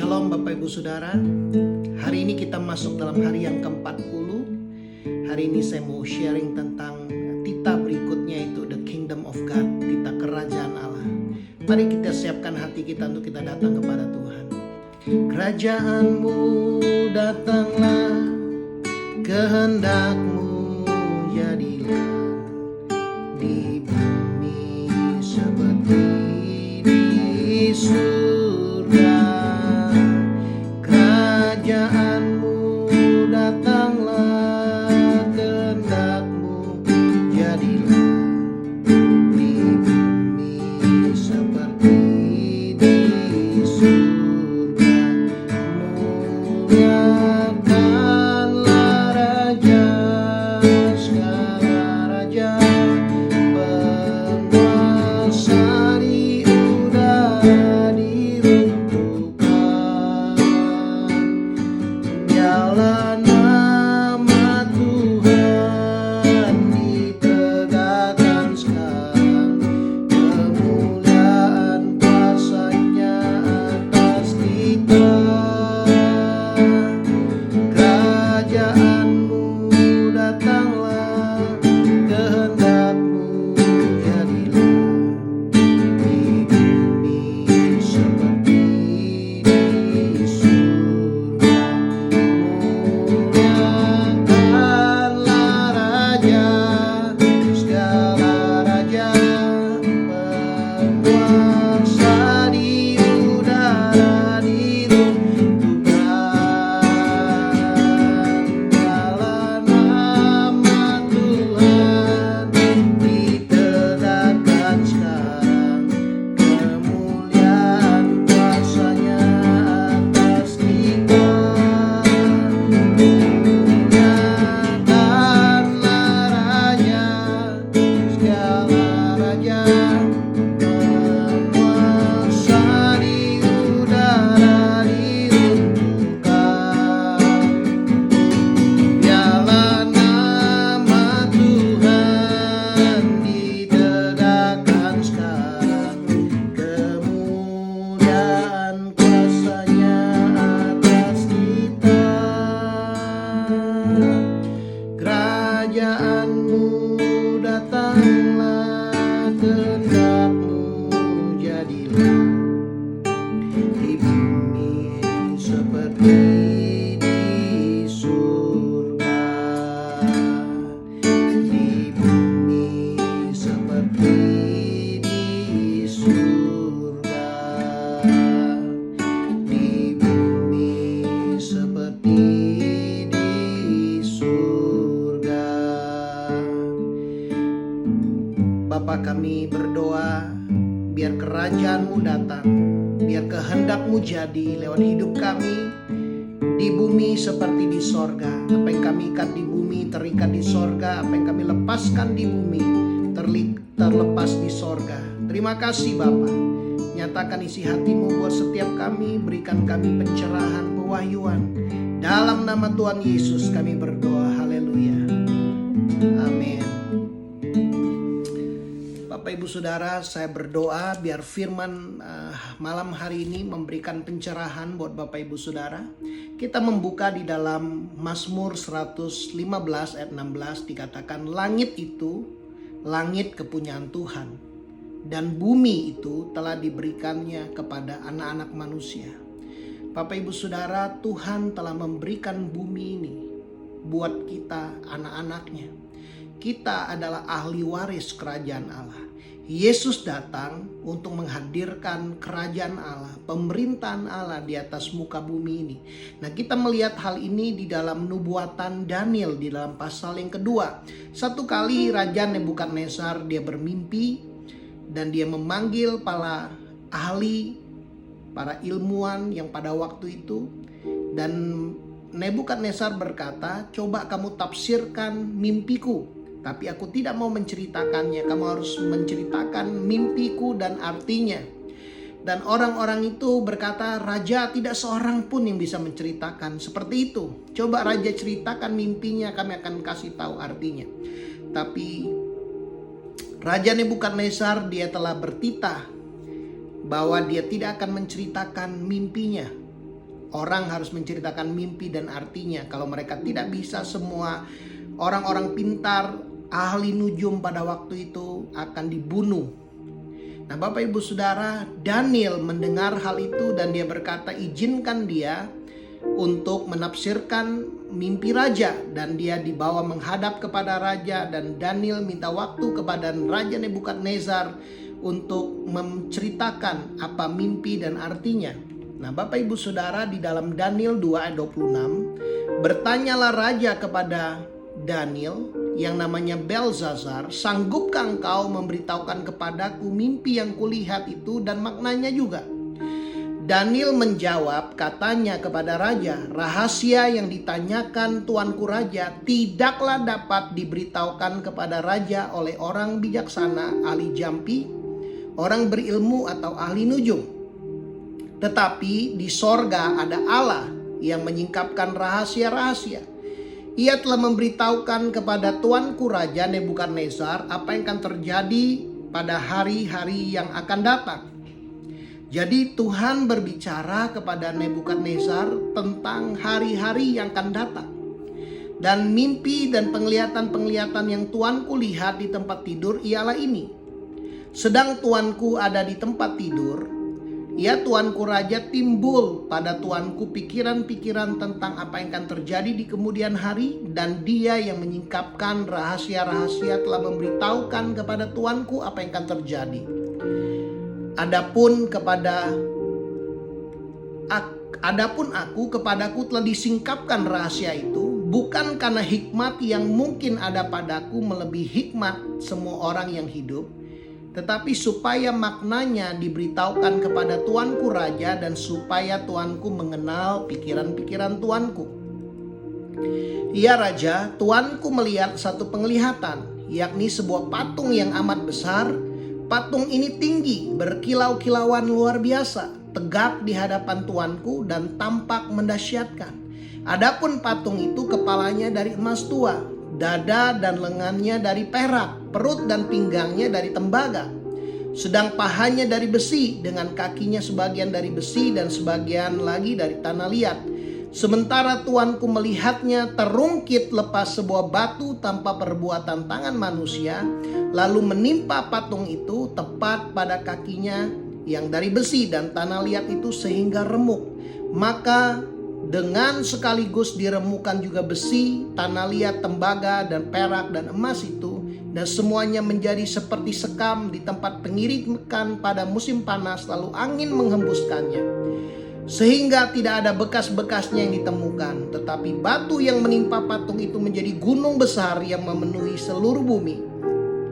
Shalom Bapak Ibu Saudara. Hari ini kita masuk dalam hari yang ke-40. Hari ini saya mau sharing tentang tita berikutnya, itu The Kingdom of God, tita kerajaan Allah. Mari kita siapkan hati kita untuk kita datang kepada Tuhan. Kerajaanmu datanglah, kehendakmu jadilah di bumi seperti di surga. Kerajaanmu datanglah, kehendakmu jadilah di bumi seperti di surga. Muliakanlah Raja segala raja, penguasa di udara diruntuhkan. Biarlah nama Tuhan ditegakkan sekarang, kemuliaan kuasa-Nya atas kita. Kerajaanmu datanglah, kehendakmu jadilah di bumi seperti di surga. Muliakanlah Raja segala raja, penguasa di udara diruntuhkan. Biarlah nama Tuhan ditegakkan sekarang, kemuliaan kuasa-Nya atas kita. Muliakanlah Raja segala raja, penguasa di udara diruntuhkan. Biarlah nama Tuhan ditegakkan sekarang, kemuliaan kuasa-Nya atas kita. Kerajaanmu datanglah, kehendakmu jadilah di bumi seperti di surga. Di bumi seperti di surga. Di bumi seperti di surga. Bapa, kami berdoa biar kerajaan-Mu datang, biar kehendak-Mu jadi lewat hidup kami di bumi seperti di sorga. Apa yang kami ikat di bumi terikat di sorga, apa yang kami lepaskan di bumi terlepas di sorga. Terima kasih Bapa. Nyatakan isi hati-Mu buat setiap kami, berikan kami pencerahan, pewahyuan. Dalam nama Tuhan Yesus kami berdoa, haleluya, amin. Bapak Ibu Saudara, saya berdoa biar firman malam hari ini memberikan pencerahan buat Bapak Ibu Saudara. Kita membuka di dalam Mazmur 115 ayat 16, dikatakan langit itu langit kepunyaan Tuhan, dan bumi itu telah diberikannya kepada anak-anak manusia. Bapak Ibu Saudara, Tuhan telah memberikan bumi ini buat kita, anak-anaknya. Kita adalah ahli waris kerajaan Allah. Yesus datang untuk menghadirkan kerajaan Allah, pemerintahan Allah di atas muka bumi ini. Nah, kita melihat hal ini di dalam nubuatan Daniel di dalam pasal yang kedua. Satu kali Raja Nebukadnezar dia bermimpi dan dia memanggil para ahli, para ilmuwan yang pada waktu itu, dan Nebukadnezar berkata, "Coba kamu tafsirkan mimpiku. Tapi aku tidak mau menceritakannya. Kamu harus menceritakan mimpiku dan artinya." Dan orang-orang itu berkata, "Raja, tidak seorang pun yang bisa menceritakan seperti itu. Coba Raja ceritakan mimpinya, kami akan kasih tahu artinya." Tapi Raja Nebukadnezar dia telah bertitah bahwa dia tidak akan menceritakan mimpinya. orang harus menceritakan mimpi dan artinya. Kalau mereka tidak bisa, semua orang-orang pintar, ahli nujum pada waktu itu akan dibunuh. Nah, Bapak Ibu Saudara, Daniel mendengar hal itu dan dia berkata, izinkan dia untuk menafsirkan mimpi raja, dan dia dibawa menghadap kepada raja, dan Daniel minta waktu kepada Raja Nebukadnezar untuk menceritakan apa mimpi dan artinya. Nah, Bapak Ibu Saudara, di dalam Daniel 2 ayat 26, bertanyalah raja kepada Daniel yang namanya Belzazar, sanggupkah engkau memberitahukan kepadaku mimpi yang kulihat itu dan maknanya juga? Daniel menjawab, katanya kepada raja, rahasia yang ditanyakan tuanku raja tidaklah dapat diberitahukan kepada raja oleh orang bijaksana, ahli jampi, orang berilmu atau ahli nujum. Tetapi di sorga ada Allah yang menyingkapkan rahasia-rahasia. Ia telah memberitahukan kepada tuanku raja Nebukadnezar apa yang akan terjadi pada hari-hari yang akan datang. Jadi Tuhan berbicara kepada Nebukadnezar tentang hari-hari yang akan datang. Dan mimpi dan penglihatan-penglihatan yang tuanku lihat di tempat tidur ialah ini. Sedang tuanku ada di tempat tidur, ya tuanku raja, timbul pada tuanku pikiran-pikiran tentang apa yang akan terjadi di kemudian hari, dan dia yang menyingkapkan rahasia-rahasia telah memberitahukan kepada tuanku apa yang akan terjadi. Adapun aku kepadaku telah disingkapkan rahasia itu, bukan karena hikmat yang mungkin ada padaku melebihi hikmat semua orang yang hidup, tetapi supaya maknanya diberitahukan kepada tuanku raja dan supaya tuanku mengenal pikiran-pikiran tuanku. Ya raja, tuanku melihat satu penglihatan, yakni sebuah patung yang amat besar. Patung ini tinggi, berkilau-kilauan luar biasa, tegak di hadapan tuanku dan tampak mendahsyatkan. Adapun patung itu kepalanya dari emas tua, dada dan lengannya dari perak, perut dan pinggangnya dari tembaga. Sedang pahanya dari besi, dengan kakinya sebagian dari besi dan sebagian lagi dari tanah liat. Sementara tuanku melihatnya terungkit lepas sebuah batu tanpa perbuatan tangan manusia, lalu menimpa patung itu tepat pada kakinya yang dari besi dan tanah liat itu sehingga remuk. Maka dengan sekaligus diremukan juga besi, tanah liat, tembaga, dan perak dan emas itu, dan semuanya menjadi seperti sekam di tempat pengirikan pada musim panas, lalu angin menghembuskannya. Sehingga tidak ada bekas-bekasnya yang ditemukan, tetapi batu yang menimpa patung itu menjadi gunung besar yang memenuhi seluruh bumi.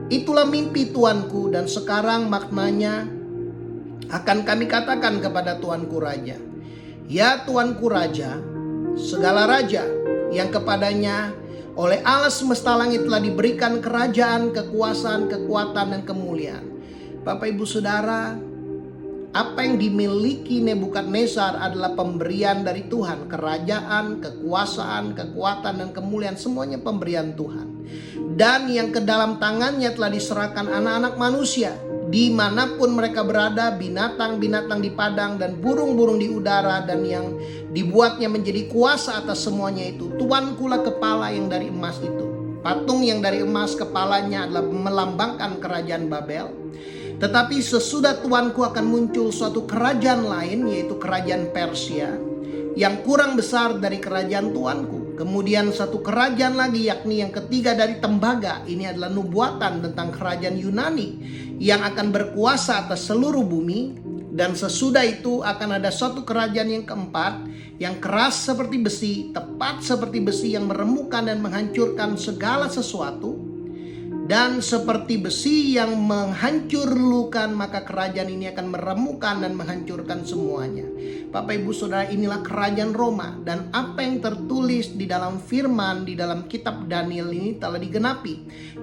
Itulah mimpi tuanku, dan sekarang maknanya akan kami katakan kepada tuanku raja. Ya tuanku raja, segala raja yang kepadanya oleh Allah semesta langit telah diberikan kerajaan, kekuasaan, kekuatan, dan kemuliaan. Bapak Ibu Saudara, apa yang dimiliki Nebukadnezar adalah pemberian dari Tuhan. Kerajaan, kekuasaan, kekuatan, dan kemuliaan, semuanya pemberian Tuhan. Dan yang ke dalam tangannya telah diserahkan anak-anak manusia, dimanapun mereka berada, binatang-binatang di padang dan burung-burung di udara, dan yang dibuatnya menjadi kuasa atas semuanya itu. Tuankulah kepala yang dari emas itu. Patung yang dari emas kepalanya adalah melambangkan kerajaan Babel. Tetapi sesudah tuanku akan muncul suatu kerajaan lain, yaitu kerajaan Persia, yang kurang besar dari kerajaan tuanku. Kemudian satu kerajaan lagi, yakni yang ketiga dari tembaga. Ini adalah nubuatan tentang kerajaan Yunani yang akan berkuasa atas seluruh bumi. Dan sesudah itu akan ada suatu kerajaan yang keempat, yang keras seperti besi, tepat seperti besi, yang meremukkan dan menghancurkan segala sesuatu. Dan seperti besi yang menghancurkan, maka kerajaan ini akan meremukkan dan menghancurkan semuanya. Bapak Ibu Saudara, inilah kerajaan Roma. Dan apa yang tertulis di dalam firman, di dalam kitab Daniel ini telah digenapi.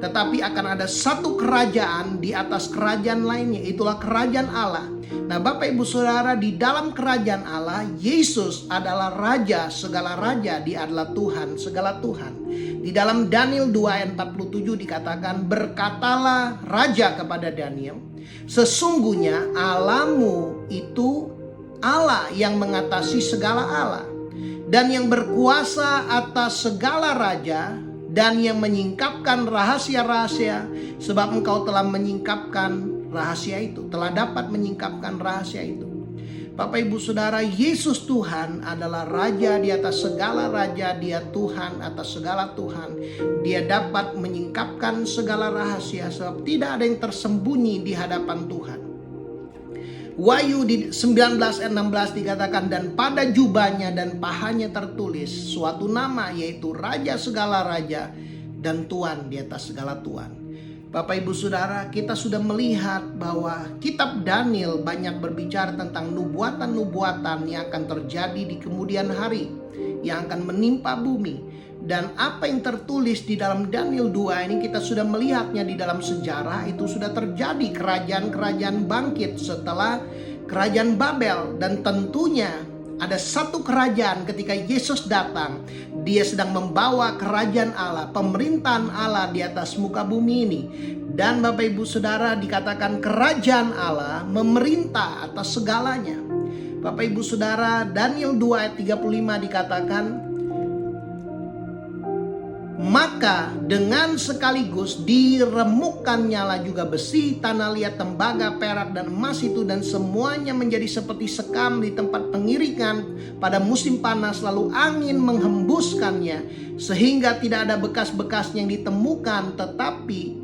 Tetapi akan ada satu kerajaan di atas kerajaan lainnya, itulah kerajaan Allah. Nah Bapak Ibu Saudara, di dalam kerajaan Allah, Yesus adalah Raja segala raja, Dia adalah Tuhan segala Tuhan. Di dalam Daniel 2 ayat 47 dikatakan, berkatalah Raja kepada Daniel, sesungguhnya Allahmu itu Allah yang mengatasi segala Allah, dan yang berkuasa atas segala raja, dan yang menyingkapkan rahasia-rahasia, sebab engkau telah menyingkapkan rahasia itu, telah dapat menyingkapkan rahasia itu. Bapak Ibu Saudara, Yesus Tuhan adalah Raja di atas segala raja, Dia Tuhan atas segala Tuhan. Dia dapat menyingkapkan segala rahasia, sebab tidak ada yang tersembunyi di hadapan Tuhan. Wahyu di 19 ayat 16 dikatakan, dan pada jubahnya dan pahanya tertulis suatu nama, yaitu Raja segala raja dan Tuhan di atas segala Tuhan. Bapak Ibu Saudara, kita sudah melihat bahwa kitab Daniel banyak berbicara tentang nubuatan-nubuatan yang akan terjadi di kemudian hari, yang akan menimpa bumi. Dan apa yang tertulis di dalam Daniel 2 ini kita sudah melihatnya di dalam sejarah. Itu sudah terjadi, kerajaan-kerajaan bangkit setelah kerajaan Babel. Dan tentunya ada satu kerajaan ketika Yesus datang, Dia sedang membawa kerajaan Allah, pemerintahan Allah di atas muka bumi ini. Dan Bapak Ibu Saudara, dikatakan kerajaan Allah memerintah atas segalanya. Bapak Ibu Saudara, Daniel 2 ayat 35 dikatakan, maka dengan sekaligus diremukkan nyala juga besi, tanah liat, tembaga, perak, dan emas itu, dan semuanya menjadi seperti sekam di tempat pengiringan pada musim panas, lalu angin menghembuskannya sehingga tidak ada bekas-bekas yang ditemukan, tetapi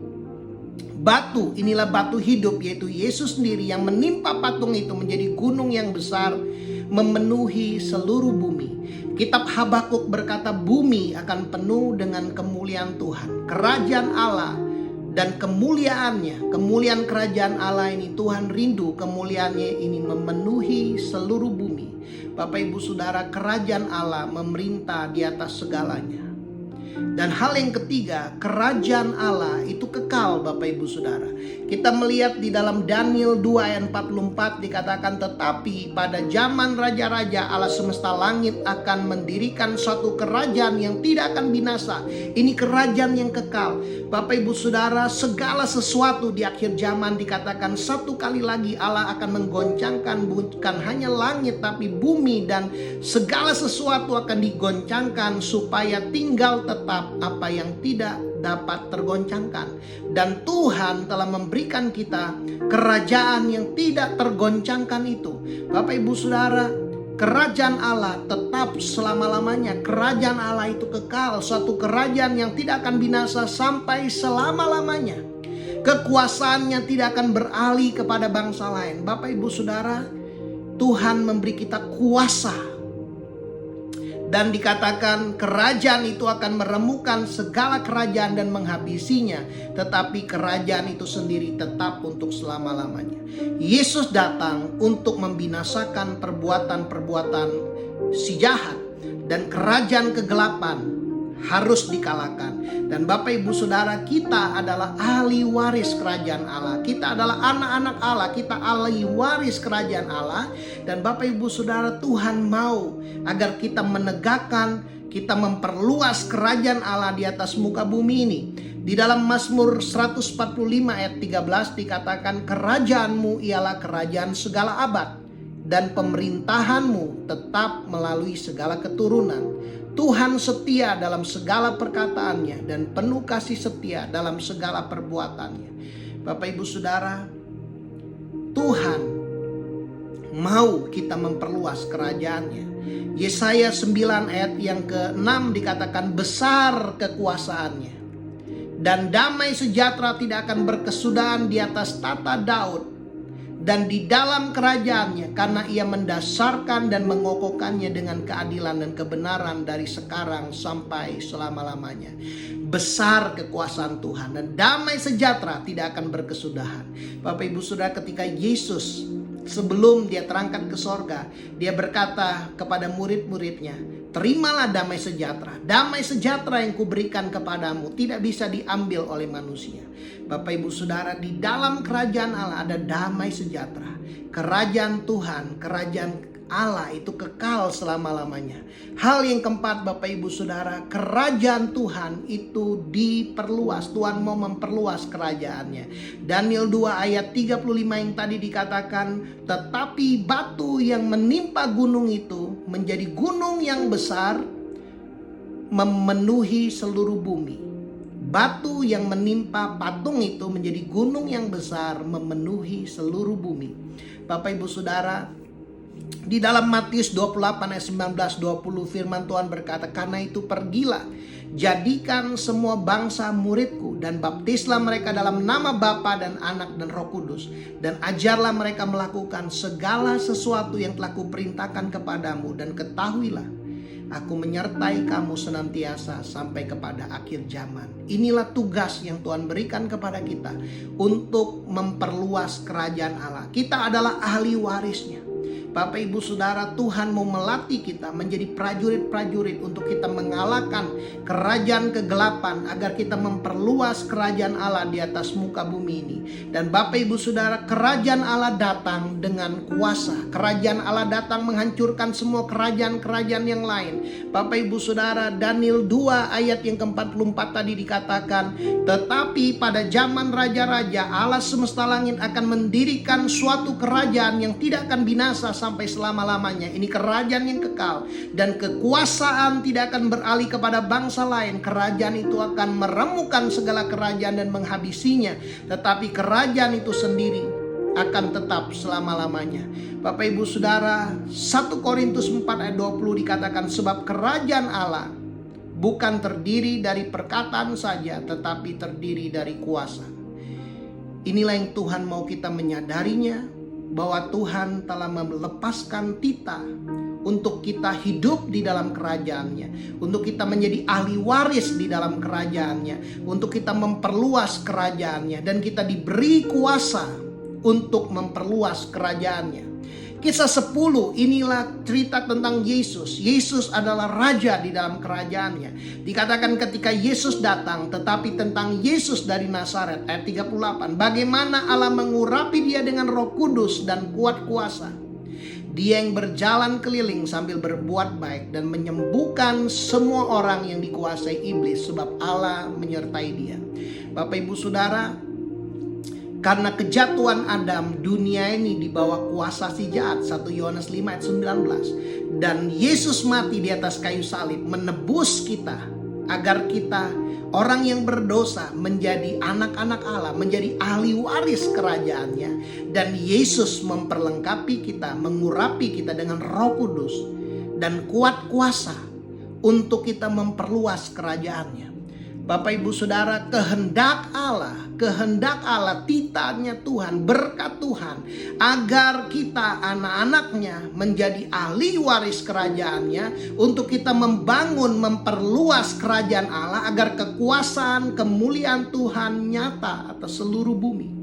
batu, inilah batu hidup, yaitu Yesus sendiri yang menimpa patung itu menjadi gunung yang besar memenuhi seluruh bumi. Kitab Habakuk berkata bumi akan penuh dengan kemuliaan Tuhan. Kerajaan Allah dan kemuliaannya, kemuliaan kerajaan Allah ini, Tuhan rindu kemuliaannya ini memenuhi seluruh bumi. Bapak Ibu Saudara, kerajaan Allah memerintah di atas segalanya. Dan hal yang ketiga, kerajaan Allah itu kekal, Bapak Ibu Saudara. Kita melihat di dalam Daniel 2 ayat 44 dikatakan, tetapi pada zaman raja-raja Allah semesta langit akan mendirikan suatu kerajaan yang tidak akan binasa. Ini kerajaan yang kekal. Bapak Ibu Saudara, segala sesuatu di akhir zaman dikatakan satu kali lagi Allah akan menggoncangkan, bukan hanya langit tapi bumi, dan segala sesuatu akan digoncangkan supaya tinggal tetap apa yang tidak dapat tergoncangkan. Dan Tuhan telah memberikan kita kerajaan yang tidak tergoncangkan itu. Bapak Ibu Saudara, kerajaan Allah tetap selama-lamanya. Kerajaan Allah itu kekal, suatu kerajaan yang tidak akan binasa sampai selama-lamanya. Kekuasaannya tidak akan beralih kepada bangsa lain. Bapak Ibu Saudara, Tuhan memberi kita kuasa. Dan dikatakan kerajaan itu akan meremukkan segala kerajaan dan menghabisinya. Tetapi kerajaan itu sendiri tetap untuk selama-lamanya. Yesus datang untuk membinasakan perbuatan-perbuatan si jahat. Dan kerajaan kegelapan harus dikalahkan. Dan Bapak Ibu Saudara, kita adalah ahli waris kerajaan Allah. Kita adalah anak-anak Allah. Kita ahli waris kerajaan Allah. Dan Bapak Ibu Saudara, Tuhan mau agar kita menegakkan, kita memperluas kerajaan Allah di atas muka bumi ini. Di dalam Mazmur 145 ayat 13 dikatakan, kerajaanmu ialah kerajaan segala abad, dan pemerintahanmu tetap melalui segala keturunan. Tuhan setia dalam segala perkataannya dan penuh kasih setia dalam segala perbuatannya. Bapak Ibu Saudara, Tuhan mau kita memperluas kerajaannya. Yesaya 9 ayat yang ke-6 dikatakan, besar kekuasaannya dan damai sejahtera tidak akan berkesudahan di atas tata Daud dan di dalam kerajaannya, karena ia mendasarkan dan mengokohkannya dengan keadilan dan kebenaran dari sekarang sampai selama-lamanya. Besar kekuasaan Tuhan dan damai sejahtera tidak akan berkesudahan. Bapak Ibu Saudara, ketika Yesus sebelum dia terangkat ke sorga, dia berkata kepada murid-muridnya, terimalah damai sejahtera. Damai sejahtera yang kuberikan kepadamu tidak bisa diambil oleh manusia. Bapak Ibu Saudara, di dalam kerajaan Allah ada damai sejahtera. Kerajaan Tuhan, kerajaan Allah itu kekal selama-lamanya. Hal yang keempat, Bapak Ibu Saudara, kerajaan Tuhan itu diperluas. Tuhan mau memperluas kerajaannya. Daniel 2 ayat 35 yang tadi dikatakan, tetapi batu yang menimpa gunung itu menjadi gunung yang besar, memenuhi seluruh bumi. Batu yang menimpa patung itu menjadi gunung yang besar, memenuhi seluruh bumi. Bapak Ibu Saudara, di dalam Matius 28 ayat 19-20 firman Tuhan berkata, karena itu pergilah, jadikan semua bangsa muridku dan baptislah mereka dalam nama Bapa dan Anak dan Roh Kudus, dan ajarlah mereka melakukan segala sesuatu yang telah kuperintahkan kepadamu, dan ketahuilah aku menyertai kamu senantiasa sampai kepada akhir zaman. Inilah tugas yang Tuhan berikan kepada kita untuk memperluas kerajaan Allah. Kita adalah ahli warisnya. Bapak Ibu Saudara, Tuhan mau melatih kita menjadi prajurit-prajurit untuk kita mengalahkan kerajaan kegelapan, agar kita memperluas kerajaan Allah di atas muka bumi ini. Dan Bapak Ibu Saudara, kerajaan Allah datang dengan kuasa. Kerajaan Allah datang menghancurkan semua kerajaan-kerajaan yang lain. Bapak Ibu Saudara, Daniel 2 ayat yang ke-44 tadi dikatakan, tetapi pada zaman raja-raja Allah semesta langit akan mendirikan suatu kerajaan yang tidak akan binasa sampai selama-lamanya. Ini kerajaan yang kekal, dan kekuasaan tidak akan beralih kepada bangsa lain. Kerajaan itu akan meremukkan segala kerajaan dan menghabisinya, tetapi kerajaan itu sendiri akan tetap selama-lamanya. Bapak Ibu Saudara, 1 Korintus 4 ayat 20 dikatakan, sebab kerajaan Allah bukan terdiri dari perkataan saja, tetapi terdiri dari kuasa. Inilah yang Tuhan mau kita menyadarinya, bahwa Tuhan telah melepaskan kita untuk kita hidup di dalam kerajaannya, untuk kita menjadi ahli waris di dalam kerajaannya, untuk kita memperluas kerajaannya, dan kita diberi kuasa untuk memperluas kerajaannya. Kisah 10, inilah cerita tentang Yesus. Yesus adalah raja di dalam kerajaannya. Dikatakan ketika Yesus datang, tetapi tentang Yesus dari Nazaret, ayat 38, bagaimana Allah mengurapi dia dengan Roh Kudus dan kuat kuasa. Dia yang berjalan keliling sambil berbuat baik dan menyembuhkan semua orang yang dikuasai iblis, sebab Allah menyertai dia. Bapak Ibu Saudara, karena kejatuhan Adam, dunia ini di bawah kuasa si jahat. 1 Yohanes 5 ayat 19. Dan Yesus mati di atas kayu salib menebus kita, agar kita orang yang berdosa menjadi anak-anak Allah, menjadi ahli waris kerajaannya. Dan Yesus memperlengkapi kita, mengurapi kita dengan Roh Kudus dan kuat kuasa untuk kita memperluas kerajaannya. Bapak Ibu Saudara, kehendak Allah, titanya Tuhan, berkat Tuhan, agar kita anak-anaknya menjadi ahli waris kerajaannya, untuk kita membangun, memperluas kerajaan Allah, agar kekuasaan, kemuliaan Tuhan nyata atas seluruh bumi.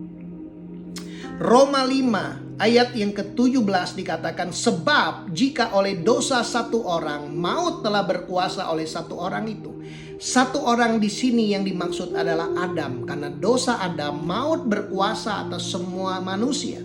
Roma 5 ayat yang ke-17 dikatakan, sebab jika oleh dosa satu orang maut telah berkuasa oleh satu orang itu. Satu orang di sini yang dimaksud adalah Adam, karena dosa Adam maut berkuasa atas semua manusia.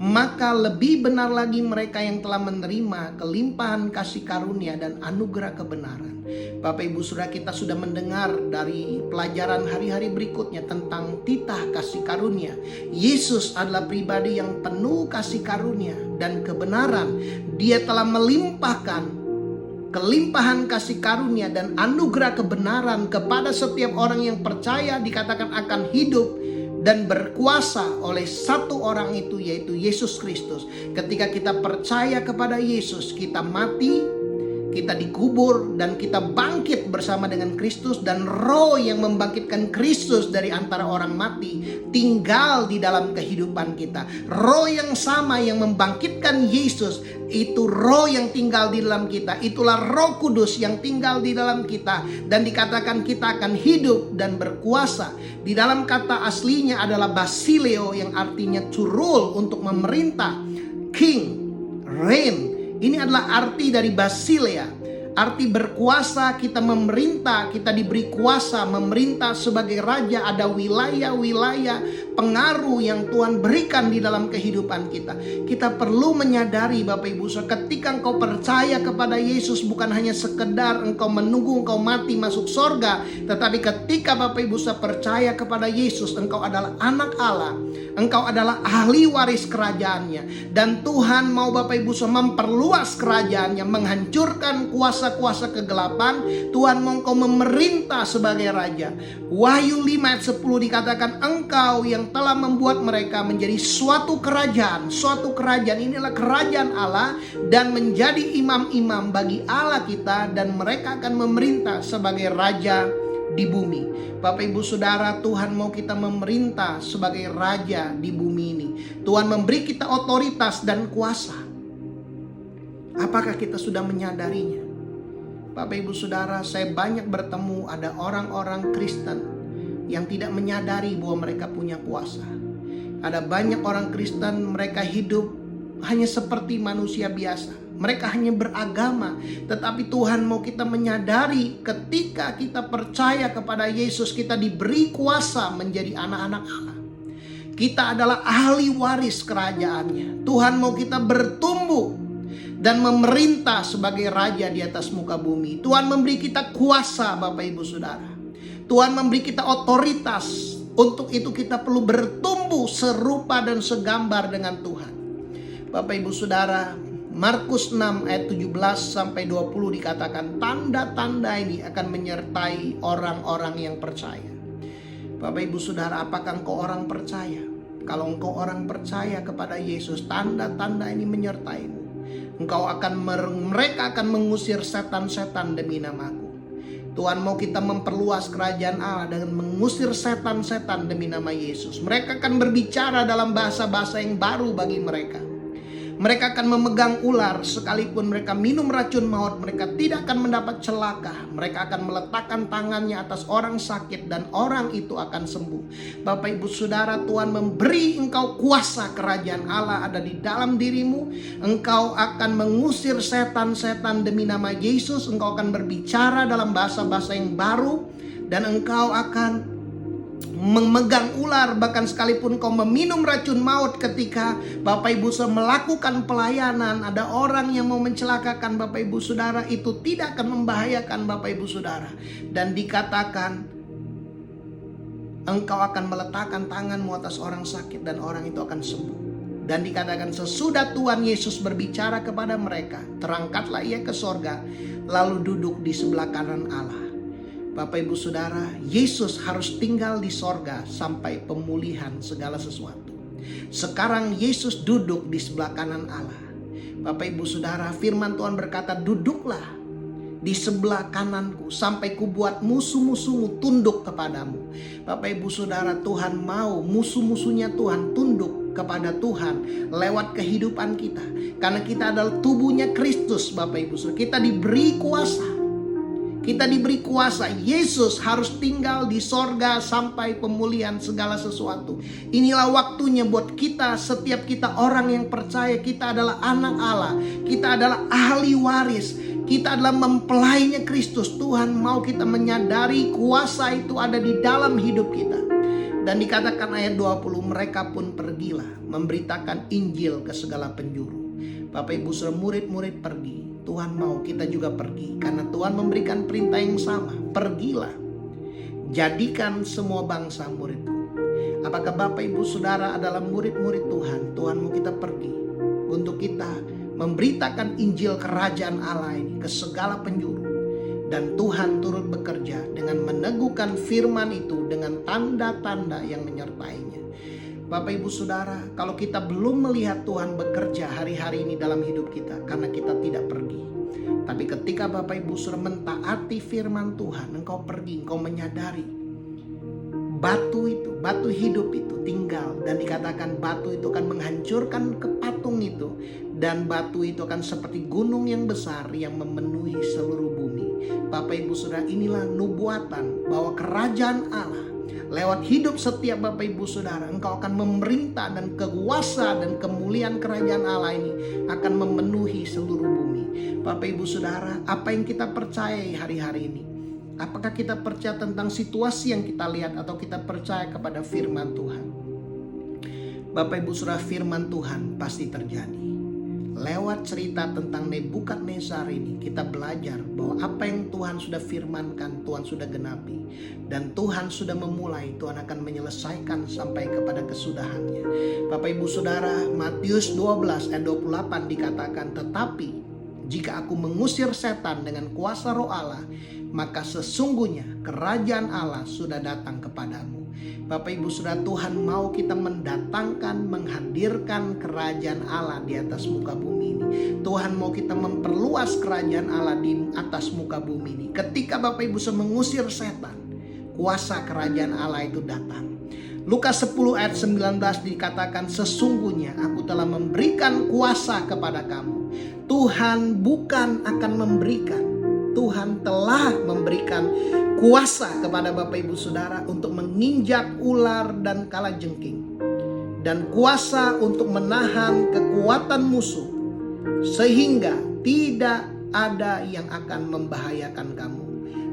Maka lebih benar lagi mereka yang telah menerima kelimpahan kasih karunia dan anugerah kebenaran. Bapak Ibu Saudara, kita sudah mendengar dari pelajaran hari-hari berikutnya tentang titah kasih karunia. Yesus adalah pribadi yang penuh kasih karunia dan kebenaran. Dia telah melimpahkan kelimpahan kasih karunia dan anugerah kebenaran kepada setiap orang yang percaya, dikatakan akan hidup dan berkuasa oleh satu orang itu, yaitu Yesus Kristus. Ketika kita percaya kepada Yesus, kita mati, kita dikubur, dan kita bangkit bersama dengan Kristus. Dan roh yang membangkitkan Kristus dari antara orang mati tinggal di dalam kehidupan kita. Roh yang sama yang membangkitkan Yesus, itu roh yang tinggal di dalam kita. Itulah Roh Kudus yang tinggal di dalam kita. Dan dikatakan kita akan hidup dan berkuasa. Di dalam kata aslinya adalah basileo, yang artinya to rule, untuk memerintah. King, reign. Ini adalah arti dari basilea. Arti berkuasa, kita memerintah, kita diberi kuasa memerintah sebagai raja. Ada wilayah-wilayah pengaruh yang Tuhan berikan di dalam kehidupan kita. Kita perlu menyadari Bapak Ibu Saudara, ketika engkau percaya kepada Yesus, bukan hanya sekedar engkau menunggu engkau mati masuk sorga, tetapi ketika Bapak Ibu Saudara percaya kepada Yesus, engkau adalah anak Allah, engkau adalah ahli waris kerajaannya, dan Tuhan mau Bapak Ibu Saudara memperluas kerajaannya, menghancurkan kuasa-kuasa kegelapan. Tuhan mau engkau memerintah sebagai raja. Wahyu 5 ayat 10 dikatakan, engkau yang telah membuat mereka menjadi suatu kerajaan. Suatu kerajaan, inilah kerajaan Allah, dan menjadi imam-imam bagi Allah kita, dan mereka akan memerintah sebagai raja di bumi. Bapak Ibu Saudara, Tuhan mau kita memerintah sebagai raja di bumi ini. Tuhan memberi kita otoritas dan kuasa. Apakah kita sudah menyadarinya? Bapak Ibu Saudara, saya banyak bertemu ada orang-orang Kristen yang tidak menyadari bahwa mereka punya kuasa. Ada banyak orang Kristen, mereka hidup hanya seperti manusia biasa. Mereka hanya beragama, tetapi Tuhan mau kita menyadari ketika kita percaya kepada Yesus, kita diberi kuasa menjadi anak-anak Allah. Kita adalah ahli waris kerajaannya. Tuhan mau kita bertumbuh dan memerintah sebagai raja di atas muka bumi. Tuhan memberi kita kuasa Bapak Ibu Saudara. Tuhan memberi kita otoritas. Untuk itu kita perlu bertumbuh serupa dan segambar dengan Tuhan. Bapak Ibu Saudara, Markus 6 ayat 17 sampai 20 dikatakan, tanda-tanda ini akan menyertai orang-orang yang percaya. Bapak Ibu Saudara, apakah engkau orang percaya? Kalau engkau orang percaya kepada Yesus, tanda-tanda ini menyertaimu. Mereka akan mengusir setan-setan demi namaku. Tuhan mau kita memperluas kerajaan Allah dengan mengusir setan-setan demi nama Yesus. Mereka akan berbicara dalam bahasa-bahasa yang baru bagi mereka. Mereka akan memegang ular, sekalipun mereka minum racun maut, mereka tidak akan mendapat celaka. Mereka akan meletakkan tangannya atas orang sakit dan orang itu akan sembuh. Bapak Ibu Saudara, Tuhan memberi engkau kuasa, kerajaan Allah ada di dalam dirimu. Engkau akan mengusir setan-setan demi nama Yesus. Engkau akan berbicara dalam bahasa-bahasa yang baru, dan engkau akan memegang ular, bahkan sekalipun kau meminum racun maut. Ketika Bapak Ibu Saudara melakukan pelayanan, ada orang yang mau mencelakakan Bapak Ibu Saudara, itu tidak akan membahayakan Bapak Ibu Saudara. Dan dikatakan engkau akan meletakkan tanganmu atas orang sakit dan orang itu akan sembuh. Dan dikatakan sesudah Tuhan Yesus berbicara kepada mereka, terangkatlah ia ke sorga, lalu duduk di sebelah kanan Allah. Bapak Ibu Saudara, Yesus harus tinggal di sorga sampai pemulihan segala sesuatu. Sekarang Yesus duduk di sebelah kanan Allah. Bapak Ibu Saudara, firman Tuhan berkata, duduklah di sebelah kananku sampai kubuat musuh-musuhmu tunduk kepadamu. Bapak Ibu Saudara, Tuhan mau musuh-musuhnya Tuhan tunduk kepada Tuhan lewat kehidupan kita. Karena kita adalah tubuhnya Kristus Bapak Ibu Saudara. Kita diberi kuasa. Kita diberi kuasa. Yesus harus tinggal di sorga sampai pemulihan segala sesuatu. Inilah waktunya buat kita, setiap kita orang yang percaya kita adalah anak Allah. Kita adalah ahli waris. Kita adalah mempelainya Kristus. Tuhan mau kita menyadari kuasa itu ada di dalam hidup kita. Dan dikatakan ayat 20, mereka pun pergilah memberitakan Injil ke segala penjuru. Bapak Ibu Saudara, murid-murid pergi. Tuhan mau kita juga pergi, karena Tuhan memberikan perintah yang sama. Pergilah, jadikan semua bangsa muridku. Apakah Bapak Ibu Saudara adalah murid-murid Tuhan? Tuhan mau kita pergi untuk kita memberitakan Injil kerajaan Allah ini ke segala penjuru. Dan Tuhan turut bekerja dengan meneguhkan firman itu dengan tanda-tanda yang menyertainya. Bapak Ibu Saudara, kalau kita belum melihat Tuhan bekerja hari-hari ini dalam hidup kita, karena kita tidak pergi. Tapi ketika Bapak Ibu Saudara mentaati firman Tuhan, engkau pergi, engkau menyadari batu itu, batu hidup itu tinggal. Dan dikatakan batu itu akan menghancurkan kepatung itu. Dan batu itu akan seperti gunung yang besar yang memenuhi seluruh bumi. Bapak Ibu Saudara, inilah nubuatan bahwa kerajaan Allah lewat hidup setiap Bapak Ibu Saudara, engkau akan memerintah, dan kekuasa dan kemuliaan kerajaan Allah ini akan memenuhi seluruh bumi. Bapak Ibu Saudara, apa yang kita percayai hari-hari ini? Apakah kita percaya tentang situasi yang kita lihat, atau kita percaya kepada firman Tuhan? Bapak Ibu Saudara, firman Tuhan pasti terjadi. Lewat cerita tentang Nebukadnezar ini kita belajar bahwa apa yang Tuhan sudah firmankan, Tuhan sudah genapi. Dan Tuhan sudah memulai, Tuhan akan menyelesaikan sampai kepada kesudahannya. Bapak Ibu Saudara, Matius 12 ayat 28 dikatakan, tetapi jika aku mengusir setan dengan kuasa roh Allah, maka sesungguhnya kerajaan Allah sudah datang kepadamu. Bapak Ibu Saudara, Tuhan mau kita mendatangkan, menghadirkan kerajaan Allah di atas muka bumi ini. Tuhan mau kita memperluas kerajaan Allah di atas muka bumi ini. Ketika Bapak Ibu Saudara mengusir setan, kuasa kerajaan Allah itu datang. Lukas 10 ayat 19 dikatakan, sesungguhnya aku telah memberikan kuasa kepada kamu. Tuhan bukan akan memberikan, Tuhan telah memberikan kuasa kepada Bapak Ibu Saudara untuk menginjak ular dan kalajengking, dan kuasa untuk menahan kekuatan musuh, sehingga tidak ada yang akan membahayakan kamu.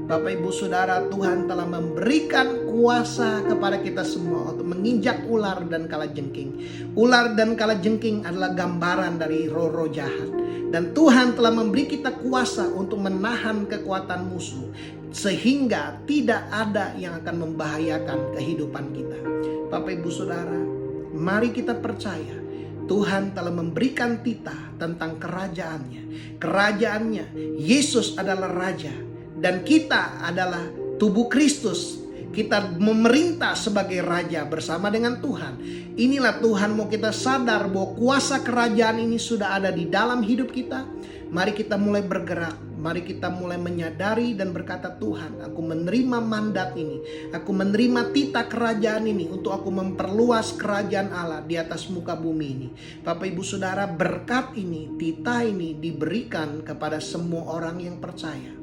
Bapak Ibu Saudara, Tuhan telah memberikan kuasa kepada kita semua untuk menginjak ular dan kalajengking. Ular dan kalajengking adalah gambaran dari roh-roh jahat. Dan Tuhan telah memberi kita kuasa untuk menahan kekuatan musuh, sehingga tidak ada yang akan membahayakan kehidupan kita. Bapak Ibu Saudara, mari kita percaya Tuhan telah memberikan titah tentang kerajaannya. Kerajaannya, Yesus adalah Raja, dan kita adalah tubuh Kristus. Kita memerintah sebagai raja bersama dengan Tuhan. Inilah Tuhan mau kita sadar bahwa kuasa kerajaan ini sudah ada di dalam hidup kita. Mari kita mulai bergerak. Mari kita mulai menyadari dan berkata, Tuhan, aku menerima mandat ini. Aku menerima titah kerajaan ini untuk aku memperluas kerajaan Allah di atas muka bumi ini. Bapak Ibu Saudara, berkat ini, titah ini diberikan kepada semua orang yang percaya.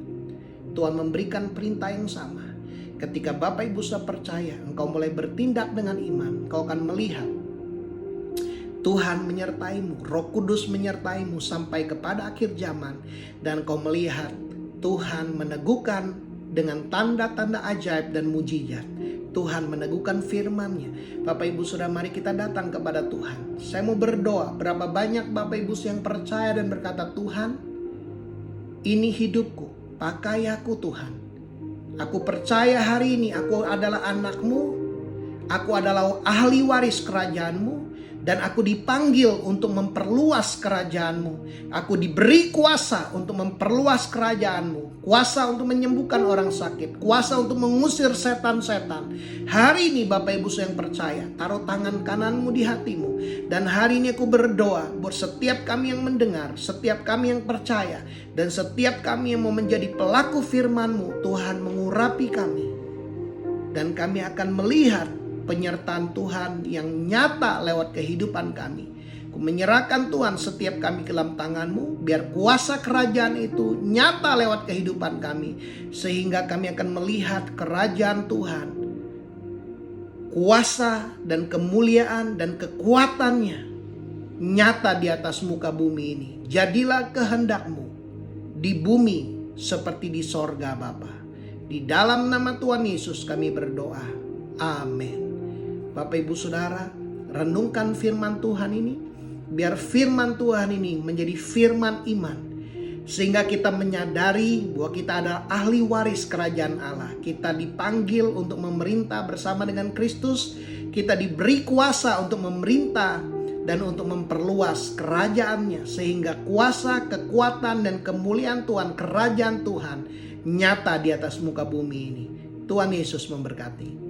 Tuhan memberikan perintah yang sama. Ketika Bapak Ibu Saudara percaya, engkau mulai bertindak dengan iman, engkau akan melihat Tuhan menyertaimu, Roh Kudus menyertaimu sampai kepada akhir zaman. Dan engkau melihat Tuhan meneguhkan dengan tanda-tanda ajaib dan mujizat. Tuhan meneguhkan firman-Nya. Bapak Ibu Saudara, mari kita datang kepada Tuhan. Saya mau berdoa, berapa banyak Bapak Ibu yang percaya dan berkata, Tuhan, ini hidupku, pakai aku Tuhan. Aku percaya hari ini aku adalah anak-Mu, aku adalah ahli waris kerajaan-Mu, dan aku dipanggil untuk memperluas kerajaan-Mu. Aku diberi kuasa untuk memperluas kerajaan-Mu, kuasa untuk menyembuhkan orang sakit, kuasa untuk mengusir setan-setan. Hari ini Bapak Ibu yang percaya, taruh tangan kananmu di hatimu. Dan hari ini aku berdoa buat setiap kami yang mendengar, setiap kami yang percaya, dan setiap kami yang mau menjadi pelaku firman-Mu. Tuhan mengurapi kami, dan kami akan melihat penyertaan Tuhan yang nyata lewat kehidupan kami. Aku menyerahkan Tuhan setiap kami ke dalam tangan-Mu, biar kuasa kerajaan itu nyata lewat kehidupan kami, sehingga kami akan melihat kerajaan Tuhan, kuasa dan kemuliaan dan kekuatannya nyata di atas muka bumi ini. Jadilah kehendak-Mu di bumi seperti di sorga Bapa. Di dalam nama Tuhan Yesus kami berdoa. Amin. Bapak Ibu Saudara, renungkan firman Tuhan ini. Biar firman Tuhan ini menjadi firman iman, sehingga kita menyadari bahwa kita adalah ahli waris kerajaan Allah. Kita dipanggil untuk memerintah bersama dengan Kristus. Kita diberi kuasa untuk memerintah dan untuk memperluas kerajaannya, sehingga kuasa, kekuatan, dan kemuliaan Tuhan, kerajaan Tuhan nyata di atas muka bumi ini. Tuhan Yesus memberkati.